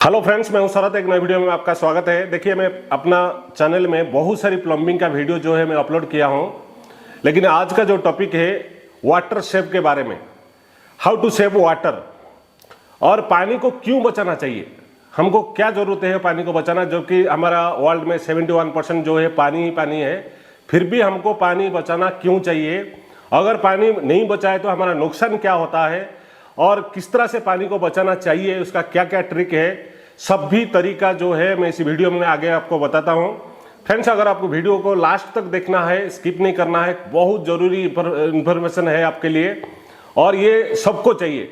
Hello friends, मैं हूं शरद। एक नई वीडियो में आपका स्वागत है। देखिए, मैं अपना चैनल में बहुत सारी प्लम्बिंग का वीडियो जो है मैं अपलोड किया हूं, लेकिन आज का जो टॉपिक है वाटर सेव के बारे में, हाउ टू सेव वाटर और पानी को क्यों बचाना चाहिए, हमको क्या जरूरत है पानी को बचाना, जो कि हमारा वर्ल्ड में 71% जो है पानी ही पानी है। फिर भी हमको पानी बचाना क्यों चाहिए, अगर पानी नहीं बचाए तो हमारा नुकसान क्या होता है और किस तरह से पानी को बचाना चाहिए, उसका क्या क्या ट्रिक है, सब भी तरीका जो है मैं इस वीडियो में आगे आपको बताता हूं। फ्रेंड्स, अगर आपको वीडियो को लास्ट तक देखना है, स्किप नहीं करना है, बहुत जरूरी इंफॉर्मेशन है आपके लिए और ये सबको चाहिए।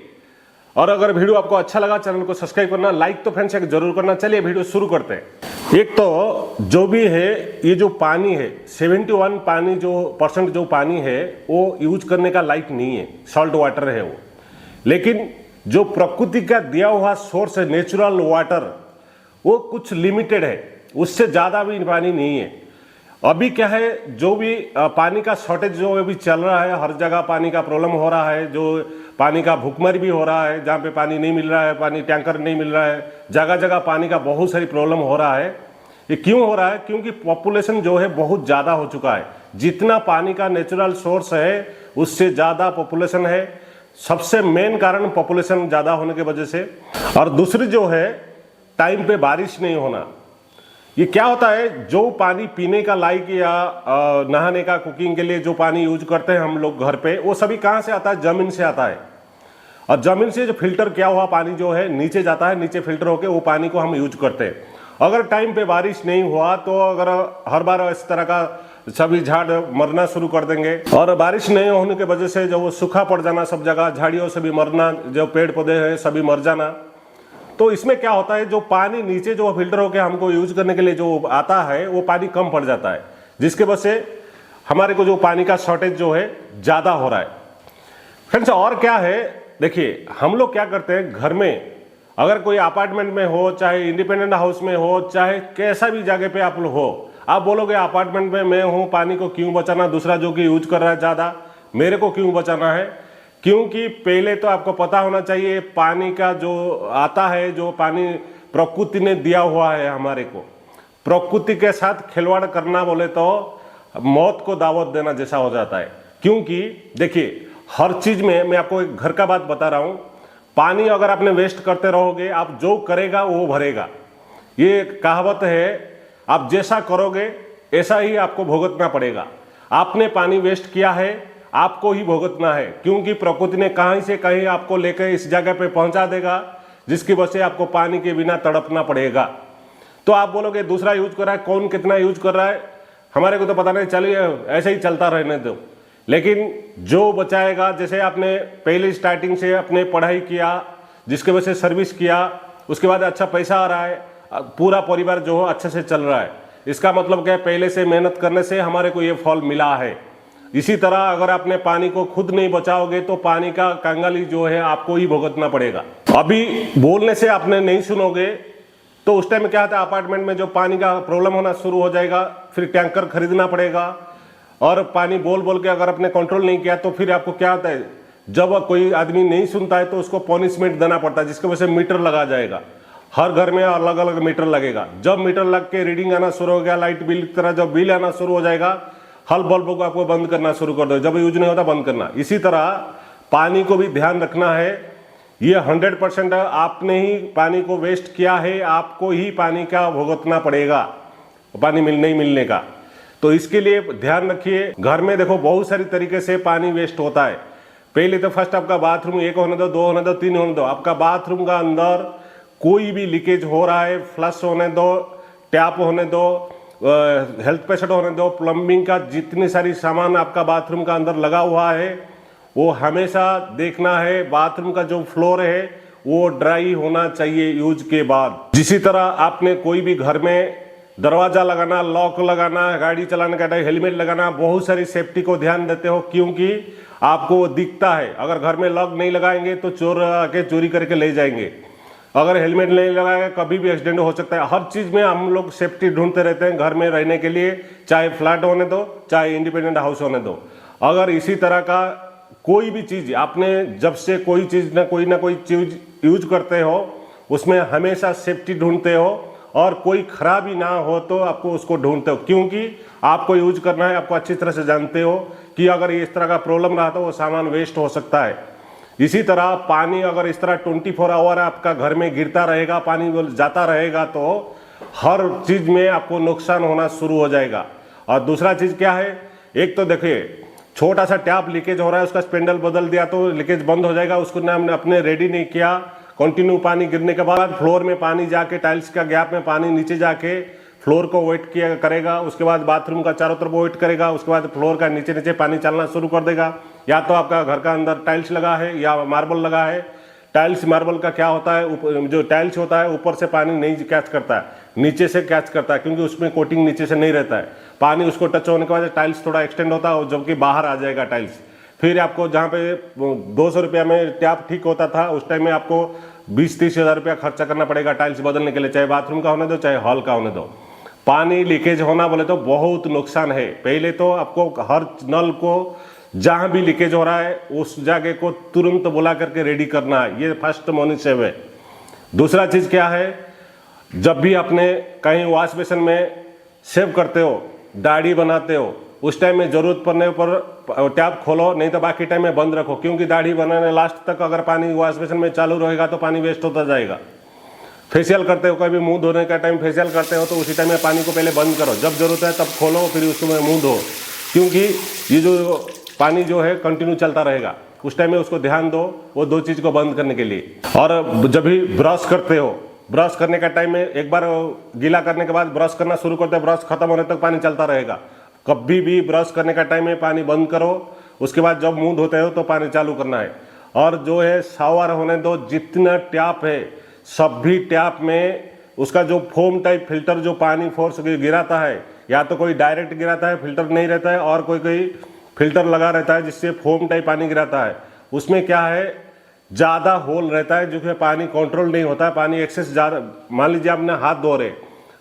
और अगर वीडियो आपको अच्छा लगा, चैनल को सब्सक्राइब करना, लाइक तो फ्रेंड्स एक जरूर करना। चलिए वीडियो शुरू करते हैं। एक तो जो भी है, ये जो पानी है 71 पानी जो परसेंट जो पानी है वो यूज करने का लायक नहीं है, सॉल्ट वाटर है वो। लेकिन जो प्रकृति का दिया हुआ सोर्स है नेचुरल वाटर, वो कुछ लिमिटेड है, उससे ज्यादा भी पानी नहीं है। अभी क्या है, जो भी पानी का शॉर्टेज जो अभी चल रहा है, हर जगह पानी का प्रॉब्लम हो रहा है, जो पानी का भुखमरी भी हो रहा है, जहाँ पे पानी नहीं मिल रहा है, पानी टैंकर नहीं मिल रहा है, जगह जगह पानी का बहुत सारी प्रॉब्लम हो रहा है। ये क्यों हो रहा है? क्योंकि पॉपुलेशन जो है बहुत ज्यादा हो चुका है। जितना पानी का नेचुरल सोर्स है उससे ज्यादा पॉपुलेशन है। सबसे मेन कारण पॉपुलेशन ज्यादा होने की वजह से। और दूसरी जो है, टाइम पे बारिश नहीं होना। ये क्या होता है, जो पानी पीने का लायक या नहाने का, कुकिंग के लिए जो पानी यूज करते हैं हम लोग घर पे, वो सभी कहाँ से आता है? जमीन से आता है। और जमीन से जो फिल्टर किया हुआ पानी जो है नीचे जाता है, नीचे फिल्टर होकर वो पानी को हम यूज करते हैं। अगर टाइम पे बारिश नहीं हुआ तो अगर हर बार इस तरह का सभी झाड़ मरना शुरू कर देंगे। और बारिश नहीं होने की वजह से जो वो सूखा पड़ जाना, सब जगह झाड़ियों से भी मरना, जो पेड़ पौधे हैं सभी मर जाना। तो इसमें क्या होता है, जो पानी नीचे जो फिल्टर होकर हमको यूज करने के लिए जो आता है वो पानी कम पड़ जाता है, जिसके वजह से हमारे को जो पानी का शॉर्टेज जो है ज्यादा हो रहा है। फ्रेंड्स, और क्या है, देखिए हम लोग क्या करते हैं घर में, अगर कोई अपार्टमेंट में हो, चाहे इंडिपेंडेंट हाउस में हो, चाहे कैसा भी जगह पे आप लोग हो, आप बोलोगे अपार्टमेंट में मैं हूं, पानी को क्यों बचाना, दूसरा जो कि यूज कर रहा है ज्यादा, मेरे को क्यों बचाना है? क्योंकि पहले तो आपको पता होना चाहिए, पानी का जो आता है, जो पानी प्रकृति ने दिया हुआ है हमारे को, प्रकृति के साथ खिलवाड़ करना बोले तो मौत को दावत देना जैसा हो जाता है। क्योंकि देखिए, हर चीज में, मैं आपको एक घर का बात बता रहा हूं, पानी अगर आपने वेस्ट करते रहोगे, आप जो करेगा वो भरेगा। ये कहावत है, आप जैसा करोगे ऐसा ही आपको भुगतना पड़ेगा। आपने पानी वेस्ट किया है, आपको ही भुगतना है, क्योंकि प्रकृति ने कहीं से कहीं आपको लेकर इस जगह पे पहुंचा देगा, जिसकी वजह से आपको पानी के बिना तड़पना पड़ेगा। तो आप बोलोगे दूसरा यूज कर रहा है, कौन कितना यूज कर रहा है हमारे को तो पता नहीं, चलिए ऐसे ही चलता रहने दो। लेकिन जो बचाएगा, जैसे आपने पहले स्टार्टिंग से अपने पढ़ाई किया, जिसकी वजह से सर्विस किया, उसके बाद अच्छा पैसा आ रहा है, पूरा परिवार जो है अच्छे से चल रहा है, इसका मतलब क्या है, पहले से मेहनत करने से हमारे को ये फल मिला है। इसी तरह अगर आपने पानी को खुद नहीं बचाओगे तो पानी का कंगाली जो है आपको ही भुगतना पड़ेगा। अभी बोलने से आपने नहीं सुनोगे तो उस टाइम क्या होता है, अपार्टमेंट में जो पानी का प्रॉब्लम होना शुरू हो जाएगा, फिर टैंकर खरीदना पड़ेगा। और पानी बोल बोल के अगर आपने कंट्रोल नहीं किया तो फिर आपको क्या होता है, जब कोई आदमी नहीं सुनता है तो उसको पनिशमेंट देना पड़ता है, जिसकी वजह से मीटर लगा जाएगा। हर घर में अलग अलग मीटर लगेगा। जब मीटर लग के रीडिंग आना शुरू हो गया, लाइट बिल की तरह जब बिल आना शुरू हो जाएगा, हर बल्ब को आपको बंद करना शुरू कर दो, जब यूज नहीं होता बंद करना। इसी तरह पानी को भी ध्यान रखना है। ये 100% आपने ही पानी को वेस्ट किया है, आपको ही पानी का भुगतना पड़ेगा पानी नहीं मिलने का। तो इसके लिए ध्यान रखिए। घर में देखो बहुत सारी तरीके से पानी वेस्ट होता है। पहले तो फर्स्ट आपका बाथरूम, 1 होने दो, 2 होने दो, 3 होने दो, आपका बाथरूम का अंदर कोई भी लीकेज हो रहा है, फ्लश होने दो, टैप होने दो, हेल्थ पेशेंट होने दो, प्लम्बिंग का जितनी सारी सामान आपका बाथरूम का अंदर लगा हुआ है, वो हमेशा देखना है। बाथरूम का जो फ्लोर है वो ड्राई होना चाहिए यूज के बाद। जिसी तरह आपने कोई भी घर में दरवाजा लगाना, लॉक लगाना, गाड़ी चलाने का टाइम हेलमेट लगाना, बहुत सारी सेफ्टी को ध्यान देते हो, क्योंकि आपको दिखता है। अगर घर में लॉक नहीं लगाएंगे तो चोर आके चोरी करके ले जाएंगे। अगर हेलमेट नहीं लगाएगा कभी भी एक्सीडेंट हो सकता है। हर चीज में हम लोग सेफ्टी ढूंढते रहते हैं घर में रहने के लिए, चाहे फ्लैट होने दो, चाहे इंडिपेंडेंट हाउस होने दो। अगर इसी तरह का कोई भी चीज आपने, जब से कोई चीज ना कोई चीज यूज करते हो, उसमें हमेशा सेफ्टी ढूंढते हो और कोई खराबी ना हो तो आपको उसको ढूंढते हो, क्योंकि आपको यूज करना है, आपको अच्छी तरह से जानते हो कि अगर इस तरह का प्रॉब्लम रहा तो वो सामान वेस्ट हो सकता है। इसी तरह पानी अगर इस तरह 24 आवर आपका घर में गिरता रहेगा, पानी जाता रहेगा, तो हर चीज में आपको नुकसान होना शुरू हो जाएगा। और दूसरा चीज क्या है, एक तो देखिए छोटा सा टैप लीकेज हो रहा है, उसका स्पेंडल बदल दिया तो लीकेज बंद हो जाएगा, उसको हमने अपने रेडी नहीं किया, कंटिन्यू पानी गिरने के बाद फ्लोर में पानी जाके टाइल्स का गैप में पानी नीचे जाके फ्लोर को वेट किया करेगा, उसके बाद बाथरूम का चारों तरफ वेट करेगा, उसके बाद फ्लोर का नीचे नीचे पानी चलना शुरू कर देगा। या तो आपका घर का अंदर टाइल्स लगा है या मार्बल लगा है, टाइल्स मार्बल का क्या होता है, जो टाइल्स होता है ऊपर से पानी नहीं कैच करता है, नीचे से कैच करता है, क्योंकि उसमें कोटिंग नीचे से नहीं रहता है। पानी उसको टच होने के बाद टाइल्स थोड़ा एक्सटेंड होता है, जबकि बाहर आ जाएगा टाइल्स। फिर आपको जहाँ पे 200 रुपया में टैप ठीक होता था, उस टाइम में आपको 20-30 हज़ार रुपया खर्चा करना पड़ेगा टाइल्स बदलने के लिए, चाहे बाथरूम का होने दो चाहे हॉल का होने दो। पानी लीकेज होना बोले तो बहुत नुकसान है। पहले तो आपको हर नल को जहां भी लीकेज हो रहा है उस जगह को तुरंत बुला करके रेडी करना है, ये फर्स्ट मॉर्निंग सेव है। दूसरा चीज क्या है, जब भी अपने कहीं वॉश बेसिन में सेव करते हो, दाढ़ी बनाते हो, उस टाइम में जरूरत पड़ने पर टैप खोलो, नहीं तो बाकी टाइम में बंद रखो, क्योंकि दाढ़ी बनाने लास्ट तक अगर पानी वॉश बेसिन में चालू रहेगा तो पानी वेस्ट होता जाएगा। फेशियल करते हो, कभी मुंह धोने का टाइम फेशियल करते हो तो उसी टाइम में पानी को पहले बंद करो, जब जरूरत है तब खोलो, फिर उसमें मुंह धो, क्योंकि ये जो पानी जो है कंटिन्यू चलता रहेगा, उस टाइम में उसको ध्यान दो वो दो चीज को बंद करने के लिए। और जब भी ब्रश करते हो, ब्रश करने का टाइम में एक बार गीला करने के बाद ब्रश करना शुरू करते हो, ब्रश खत्म होने तक पानी चलता रहेगा। कभी भी ब्रश करने का टाइम में पानी बंद करो, उसके बाद जब मुंह धोते हो तो पानी चालू करना है। और जो है शावर होने दो, जितना टैप है सभी टैप में उसका जो फोम टाइप फिल्टर जो पानी फोर्स गिराता है, या तो कोई डायरेक्ट गिराता है फिल्टर नहीं रहता है, और कोई कोई फिल्टर लगा रहता है जिससे फोम टाइप पानी गिराता है। उसमें क्या है, ज़्यादा होल रहता है जो कि पानी कंट्रोल नहीं होता है, पानी एक्सेस ज़्यादा। मान लीजिए आपने हाथ धो रहे,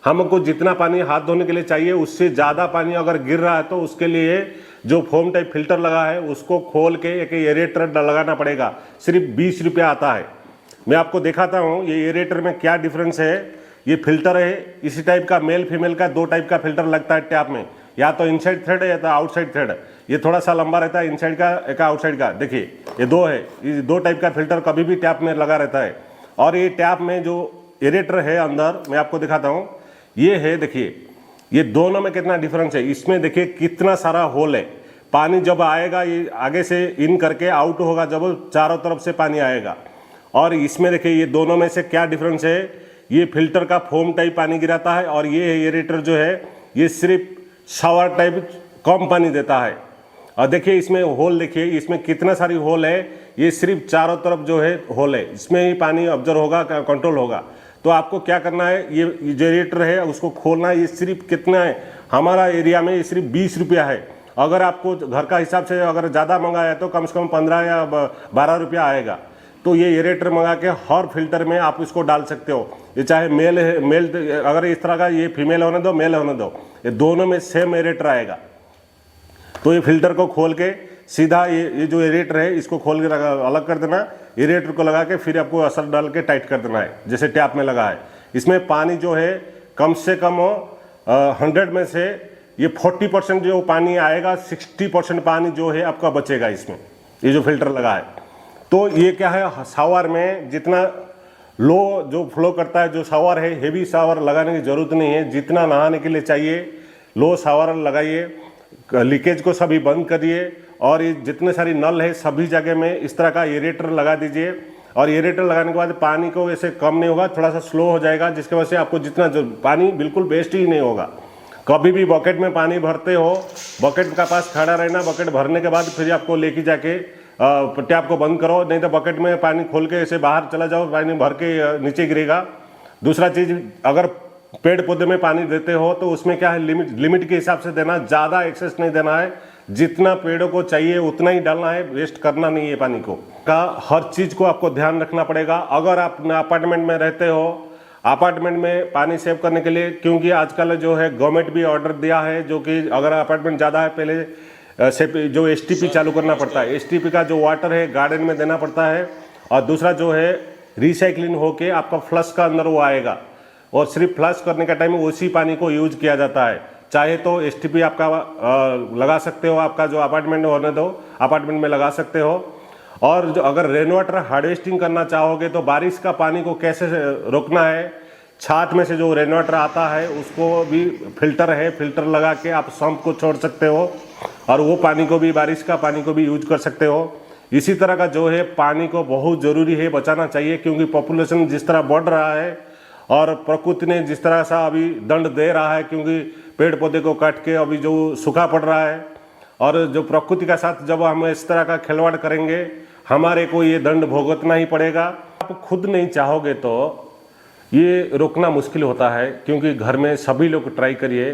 हमको जितना पानी हाथ धोने के लिए चाहिए उससे ज़्यादा पानी अगर गिर रहा है तो उसके लिए जो फोम टाइप फिल्टर लगा है उसको खोल के एक एरेटर लगाना पड़ेगा। सिर्फ 20 रुपया आता है। मैं आपको दिखाता हूँ ये एरेटर में क्या डिफरेंस है। ये फिल्टर है, इसी टाइप का मेल फीमेल का 2 टाइप का फिल्टर लगता है टैप में, या तो इनसाइड थ्रेड है या तो आउटसाइड थ्रेड। ये थोड़ा सा लंबा रहता है इनसाइड का, एक आउटसाइड का। देखिए ये 2 है, ये 2 टाइप का फिल्टर कभी भी टैप में लगा रहता है। और ये टैप में जो एरेटर है अंदर, मैं आपको दिखाता हूँ, ये है, देखिए ये दोनों में कितना डिफरेंस है। इसमें देखिए कितना सारा होल है, पानी जब आएगा ये आगे से इन करके आउट होगा जब चारों तरफ से पानी आएगा। और इसमें देखिए ये दोनों में से क्या डिफरेंस है, ये फिल्टर का फोम टाइप पानी गिराता है और ये एरेटर जो है ये सिर्फ शावर टाइप कम पानी देता है। और देखिए इसमें होल, देखिए इसमें कितना सारी होल है, ये सिर्फ चारों तरफ जो है होल है, इसमें ही पानी ऑब्जर्व होगा, कंट्रोल होगा। तो आपको क्या करना है, ये जो एरेटर है उसको खोलना है। ये सिर्फ कितना है, हमारा एरिया में ये सिर्फ 20 रुपया है। अगर आपको घर का हिसाब से अगर ज़्यादा मंगाया तो कम से कम 15 या 12 रुपया आएगा। तो ये एरेटर मंगा के हर फिल्टर में आप इसको डाल सकते हो। ये चाहे मेल है, मेल अगर इस तरह का ये फीमेल होने दो, मेल होने दो, ये दोनों में सेम एरेटर आएगा। तो ये फिल्टर को खोल के सीधा ये जो एरेटर है इसको खोल के अलग कर देना, एरेटर को लगा के फिर आपको असर डाल के टाइट कर देना है जैसे टैप में लगा है। इसमें पानी जो है कम से कम 100 में से ये 40% जो पानी आएगा, 60% पानी जो है आपका बचेगा इसमें, ये जो फिल्टर लगा है। तो ये क्या है, शावर में जितना लो जो फ्लो करता है, जो शावर है हेवी शावर लगाने की जरूरत नहीं है, जितना नहाने के लिए चाहिए लो शावर लगाइए, लीकेज को सभी बंद करिए। और ये जितने सारी नल है सभी जगह में इस तरह का एरेटर लगा दीजिए। और एरेटर लगाने के बाद पानी को वैसे कम नहीं होगा, थोड़ा सा स्लो हो जाएगा, जिसकी वजह से आपको जितना पानी बिल्कुल वेस्ट ही नहीं होगा। कभी भी बकेट में पानी भरते हो, बकेट का पास खड़ा रहना, बकेट भरने के बाद फिर आपको लेके जाके टैप को बंद करो, नहीं तो बकेट में पानी खोल के ऐसे बाहर चला जाओ, पानी भर के नीचे गिरेगा। दूसरा चीज, अगर पेड़ पौधे में पानी देते हो तो उसमें क्या है, लिमिट के हिसाब से देना, ज़्यादा एक्सेस नहीं देना है, जितना पेड़ों को चाहिए उतना ही डालना है, वेस्ट करना नहीं है पानी को। हर चीज़ को आपको ध्यान रखना पड़ेगा। अगर आप अपार्टमेंट में रहते हो, अपार्टमेंट में पानी सेव करने के लिए, क्योंकि आजकल जो है गवर्नमेंट भी ऑर्डर दिया है जो कि अगर अपार्टमेंट ज़्यादा है पहले से जो STP चालू करना पड़ता है, STP का जो वाटर है गार्डन में देना पड़ता है। और दूसरा जो है रिसाइकलिंग होके आपका फ्लश का अंदर वो आएगा, और सिर्फ फ्लश करने का टाइम उसी पानी को यूज किया जाता है। चाहे तो एसटीपी आपका लगा सकते हो, आपका जो अपार्टमेंट होने दो अपार्टमेंट में लगा सकते हो। और जो अगर रेन वाटर हार्वेस्टिंग करना चाहोगे तो बारिश का पानी को कैसे रोकना है, छात में से जो रेन वाटर आता है उसको भी फिल्टर है, फिल्टर लगा के आप सम्प को छोड़ सकते हो और वो पानी को भी, बारिश का पानी को भी यूज कर सकते हो। इसी तरह का जो है पानी को बहुत ज़रूरी है बचाना चाहिए, क्योंकि पॉपुलेशन जिस तरह बढ़ रहा है और प्रकृति ने जिस तरह सा अभी दंड दे रहा है, क्योंकि पेड़ पौधे को काट के अभी जो सूखा पड़ रहा है, और जो प्रकृति का साथ जब हम इस तरह का खिलवाड़ करेंगे हमारे को ये दंड भुगतना ही पड़ेगा। आप खुद नहीं चाहोगे तो ये रोकना मुश्किल होता है, क्योंकि घर में सभी लोग ट्राई करिए।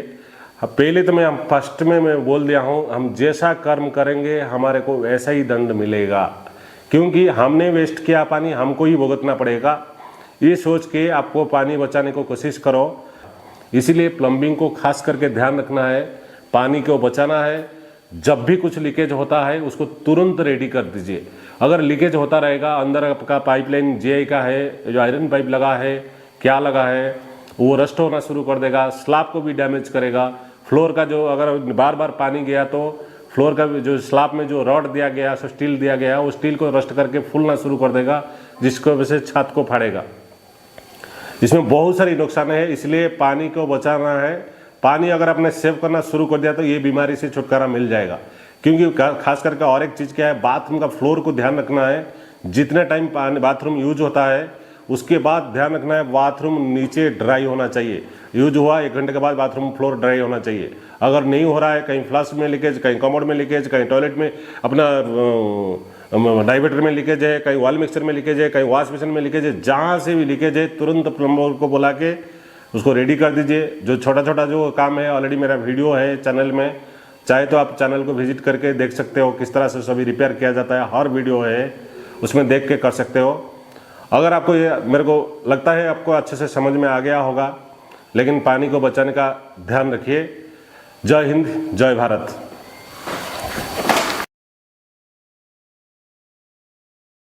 पहले तो मैं फर्स्ट में मैं बोल दिया हूँ, हम जैसा कर्म करेंगे हमारे को वैसा ही दंड मिलेगा, क्योंकि हमने वेस्ट किया पानी हमको ही भुगतना पड़ेगा। ये सोच के आपको पानी बचाने को कोशिश करो। इसीलिए प्लम्बिंग को खास करके ध्यान रखना है, पानी को बचाना है। जब भी कुछ लीकेज होता है उसको तुरंत रेडी कर दीजिए। अगर लीकेज होता रहेगा, अंदर आपका पाइपलाइन जेआई का है, जो आयरन पाइप लगा है, क्या लगा है, वो रस्ट होना शुरू कर देगा, स्लैब को भी डैमेज करेगा। फ्लोर का जो अगर बार बार पानी गया तो फ्लोर का जो स्लैब में जो रॉड दिया गया, स्टील दिया गया, वो स्टील को रस्ट करके फूलना शुरू कर देगा, जिसकी वजह से छत को फाड़ेगा। इसमें बहुत सारी नुकसान है, इसलिए पानी को बचाना है। पानी अगर आपने सेव करना शुरू कर दिया तो ये बीमारी से छुटकारा मिल जाएगा। क्योंकि खास करके और एक चीज़ क्या है, बाथरूम का फ्लोर को ध्यान रखना है। जितने टाइम पानी बाथरूम यूज होता है उसके बाद ध्यान रखना है बाथरूम नीचे ड्राई होना चाहिए। यूज हुआ 1 घंटे के बाद बाथरूम फ्लोर ड्राई होना चाहिए। अगर नहीं हो रहा है, कहीं फ्लश में लीकेज, कहीं कमोड में लीकेज, कहीं टॉयलेट में अपना डाइवर्टर में लीकेज है, कहीं वॉल मिक्सर में लीकेज है, कहीं वॉश बेसिन में लीकेज है, जहाँ से भी लीकेज है तुरंत प्लम्बर को बुला के उसको रेडी कर दीजिए। जो छोटा छोटा जो काम है ऑलरेडी मेरा वीडियो है चैनल में, चाहे तो आप चैनल को विजिट करके देख सकते हो किस तरह से सभी रिपेयर किया जाता है। हर वीडियो है उसमें देख के कर सकते हो। अगर आपको ये, मेरे को लगता है आपको अच्छे से समझ में आ गया होगा। लेकिन पानी को बचाने का ध्यान रखिए। जय हिंद, जय भारत।